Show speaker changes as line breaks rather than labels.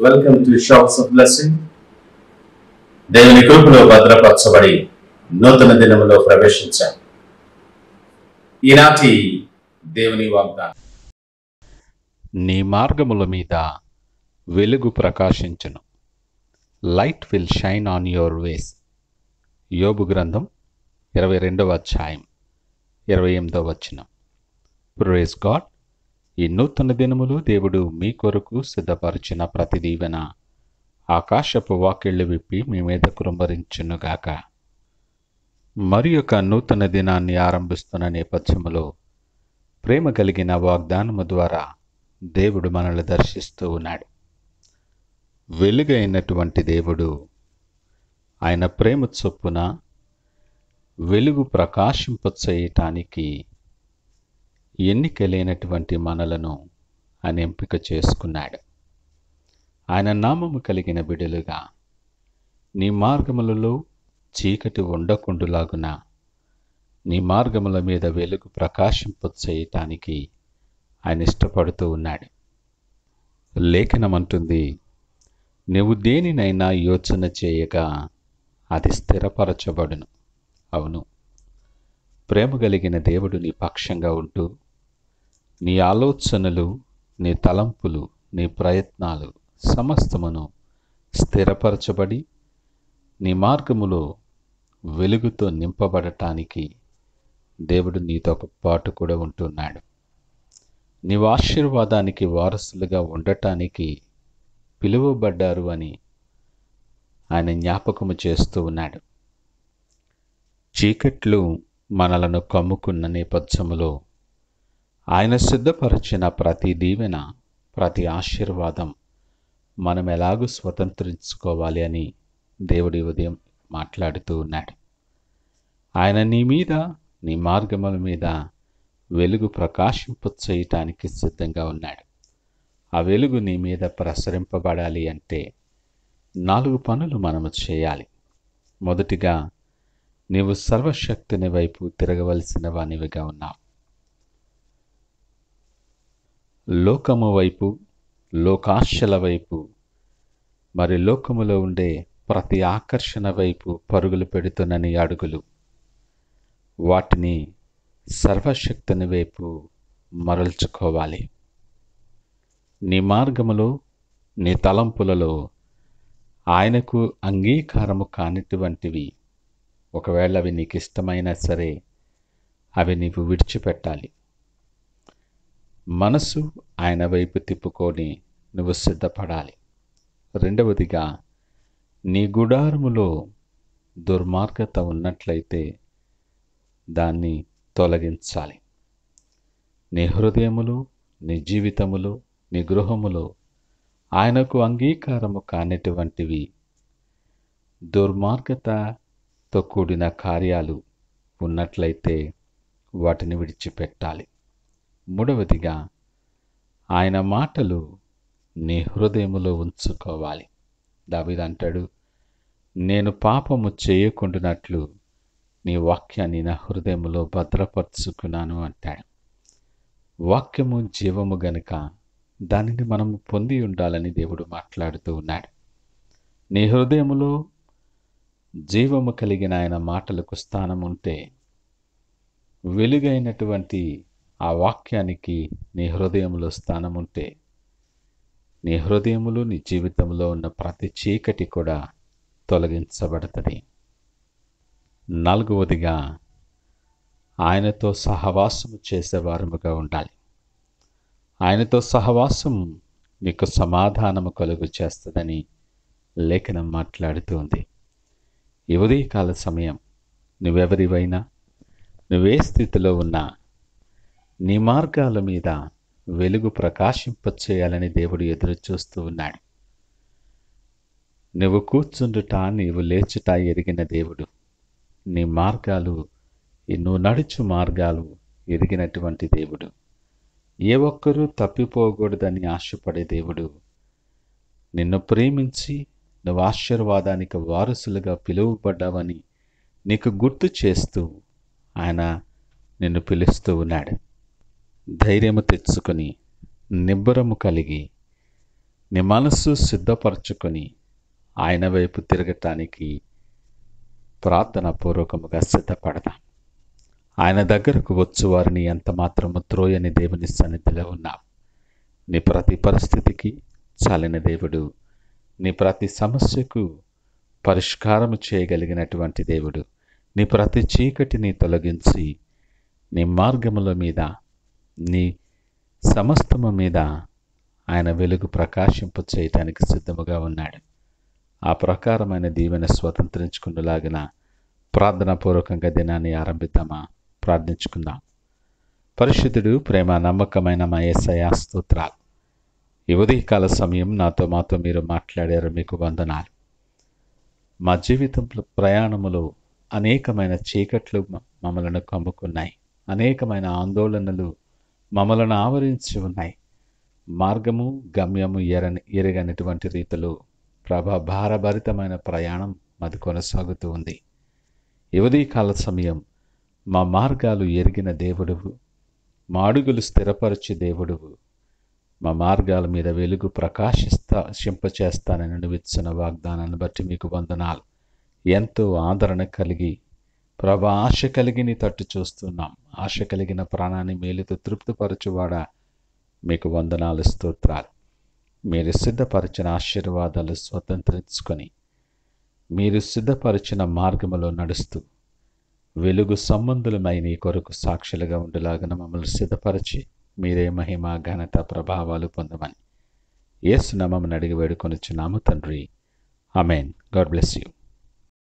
Welcome to shops of blessing. దేవుని కృపలో భద్రపరచబడి నూతన దినములో ప్రవేశించాం. ఈనాటి దేవుని వాగ్దానం,
నీ మార్గముల మీద వెలుగు ప్రకాశించును. Light will shine on your ways. యోబు గ్రంథం 22వ అధ్యాయం 28వ వచనం. Praise God. ఈ నూతన దినములు దేవుడు మీ కొరకు సిద్ధపరిచిన ప్రతి దీవెన ఆకాశపు వాకిళ్లు విప్పి మీ మీద కురుంభరించునుగాక. మరి ఒక నూతన దినాన్ని ఆరంభిస్తున్న నేపథ్యములో ప్రేమ కలిగిన వాగ్దానము ద్వారా దేవుడు మనల్ని దర్శిస్తూ ఉన్నాడు. వెలుగైనటువంటి దేవుడు ఆయన ప్రేమ చొప్పున వెలుగు ప్రకాశింపచేయటానికి ఎన్నికలేనటువంటి మనలను ఆయన ఎంపిక చేసుకున్నాడు. ఆయన నామము కలిగిన బిడ్డలుగా నీ మార్గములలో చీకటి ఉండకుండులాగున నీ మార్గముల మీద వెలుగు ప్రకాశింపచేయటానికి ఆయన ఇష్టపడుతూ ఉన్నాడు. లేఖనమంటుంది, నువ్వు దేనినైనా యోచన చేయగా అది స్థిరపరచబడును. అవును, ప్రేమ కలిగిన దేవుడు నీ పక్షంగా ఉంటూ నీ ఆలోచనలు, నీ తలంపులు, నీ ప్రయత్నాలు సమస్తమును స్థిరపరచబడి నీ మార్గములో వెలుగుతో నింపబడటానికి దేవుడు నీతో పాటు కూడా ఉంటున్నాడు. నీవు ఆశీర్వాదానికి వారసులుగా ఉండటానికి పిలువబడ్డారు అని ఆయన జ్ఞాపకము చేస్తూ ఉన్నాడు. చీకట్లు మనలను కమ్ముకున్న నేపథ్యములో ఆయన సిద్ధపరిచిన ప్రతి దీవెన, ప్రతి ఆశీర్వాదం మనం ఎలాగూ స్వతంత్రించుకోవాలి అని దేవుడి ఉదయం మాట్లాడుతూ ఉన్నాడు. ఆయన నీ మీద, నీ మార్గముల మీద వెలుగు ప్రకాశింపచేయటానికి సిద్ధంగా ఉన్నాడు. ఆ వెలుగు నీ మీద ప్రసరింపబడాలి అంటే 4 పనులు మనము చేయాలి. మొదటిగా, నీవు సర్వశక్తిని వైపు తిరగవలసిన వానివిగా ఉన్నావు. లోకము వైపు, లోకాశల వైపు, మరి లోకములో ఉండే ప్రతి ఆకర్షణ వైపు పరుగులు పెడుతున్న నీ అడుగులు, వాటిని సర్వశక్తిని వైపు మరల్చుకోవాలి. నీ మార్గములో, నీ తలంపులలో ఆయనకు అంగీకారము కానిటువంటివి ఒకవేళ అవి నీకు ఇష్టమైనా సరే అవి నీవు విడిచిపెట్టాలి. మనసు ఆయన వైపు తిప్పుకొని నువ్వు సిద్ధపడాలి. రెండవదిగా, నీ గుడారములో దుర్మార్గత ఉన్నట్లయితే దాన్ని తొలగించాలి. నీ హృదయములో, నీ జీవితములో, నీ గృహములో ఆయనకు అంగీకారము కానిటువంటివి, దుర్మార్గతతో కూడిన కార్యాలు ఉన్నట్లయితే వాటిని విడిచిపెట్టాలి. మూడవదిగా, ఆయన మాటలు నీ హృదయములో ఉంచుకోవాలి. దావీదు అంటాడు, నేను పాపము చేయకుండానట్లు నీ వాక్యాన్ని నా హృదయములో భద్రపరుచుకున్నాను అంటాడు. వాక్యము జీవము గనుక దానిని మనము పొంది ఉండాలని దేవుడు మాట్లాడుతూ ఉన్నాడు. నీ హృదయములో జీవము కలిగిన ఆయన మాటలకు స్థానం ఉంటే, వెలుగైనటువంటి ఆ వాక్యానికి నీ హృదయంలో స్థానం ఉంటే, నీ హృదయములో, నీ జీవితంలో ఉన్న ప్రతి చీకటి కూడా తొలగించబడుతుంది. నాలుగవదిగా, ఆయనతో సహవాసము చేసేవారముగా ఉండాలి. ఆయనతో సహవాసం నీకు సమాధానము కలుగు చేస్తుందని లేఖనం మాట్లాడుతూ ఉంది. ఈ ఉదయకాల సమయం నువ్వెవరివైనా, నువ్వే స్థితిలో ఉన్నా, నీ మార్గాల మీద వెలుగు ప్రకాశింపచేయాలని దేవుడు ఎదురు చూస్తూ ఉన్నాడు. నువ్వు కూర్చుండుట, నీవు లేచుట ఎరిగిన దేవుడు. నీ మార్గాలు, నువ్వు నడుచు మార్గాలు ఎరిగినటువంటి దేవుడు. ఏ ఒక్కరూ తప్పిపోకూడదని ఆశపడే దేవుడు. నిన్ను ప్రేమించి నువ్వు ఆశీర్వాదానికి వారసులుగా పిలువబడ్డావని నీకు గుర్తు చేస్తూ ఆయన నిన్ను పిలుస్తూ ఉన్నాడు. ధైర్యము తెచ్చుకొని, నిబ్బరము కలిగి నీ మనస్సు సిద్ధపరచుకొని ఆయన వైపు తిరగటానికి ప్రార్థన పూర్వకముగా సిద్ధపడదాం. ఆయన దగ్గరకు వచ్చు వారిని ఎంత మాత్రము త్రోయని దేవుని సన్నిధిలో ఉన్నాం. నీ ప్రతి పరిస్థితికి చాలిన దేవుడు, నీ ప్రతి సమస్యకు పరిష్కారము చేయగలిగినటువంటి దేవుడు, నీ ప్రతి చీకటిని తొలగించి నీ మార్గముల మీద, నీ సమస్తము మీద ఆయన వెలుగు ప్రకాశింప చేయటానికి సిద్ధముగా ఉన్నాడు. ఆ ప్రకారమైన దీవెన స్వతంత్రించుకునేలాగిన ప్రార్థనాపూర్వకంగా దినాన్ని ఆరంభిద్దామా? ప్రార్థించుకుందాం. పరిశుద్ధుడు, ప్రేమ నమ్మకమైన మా యేసయ్యా స్తోత్రాలు. ఈ ఉదయకాల సమయం మాతో మీరు మాట్లాడారు, మీకు వందనాలు. మా జీవితంలో ప్రయాణములో అనేకమైన చీకట్లు మమ్మలను కమ్ముకున్నాయి. అనేకమైన ఆందోళనలు మమ్మలను ఆవరించి ఉన్నాయి. మార్గము గమ్యము ఎరగనటువంటి రీతిలో భారభరితమైన ప్రయాణం మాది కొనసాగుతూ ఉంది. ఈ ఉదయకాల సమయం మా మార్గాలు ఎరిగిన దేవుడువు, మా అడుగులు స్థిరపరచు దేవుడువు, మా మార్గాల మీద వెలుగు ప్రకాశింపచేస్తానని నువ్వు ఇచ్చిన వాగ్దానాన్ని బట్టి మీకు వందనాలు. ఎంతో ఆదరణ కలిగి ఆశ కలిగి నీ తట్టు చూస్తున్నాం. ఆశ కలిగిన ప్రాణాన్ని మేలుతో తృప్తిపరచువాడా, మీకు వందనాలు, స్తోత్రాలు. మీరు సిద్ధపరిచిన ఆశీర్వాదాలు స్వతంత్రించుకొని మీరు సిద్ధపరిచిన మార్గములో నడుస్తూ వెలుగు సంబంధులమై నీ కొరకు సాక్షులుగా ఉండేలాగా మమ్మల్ని సిద్ధపరిచి మీరే మహిమ ఘనత ప్రభావాలు పొందమని యేసు నామమున అడిగి వేడుకొనుచున్నాము తండ్రి. ఆమేన్. God bless you.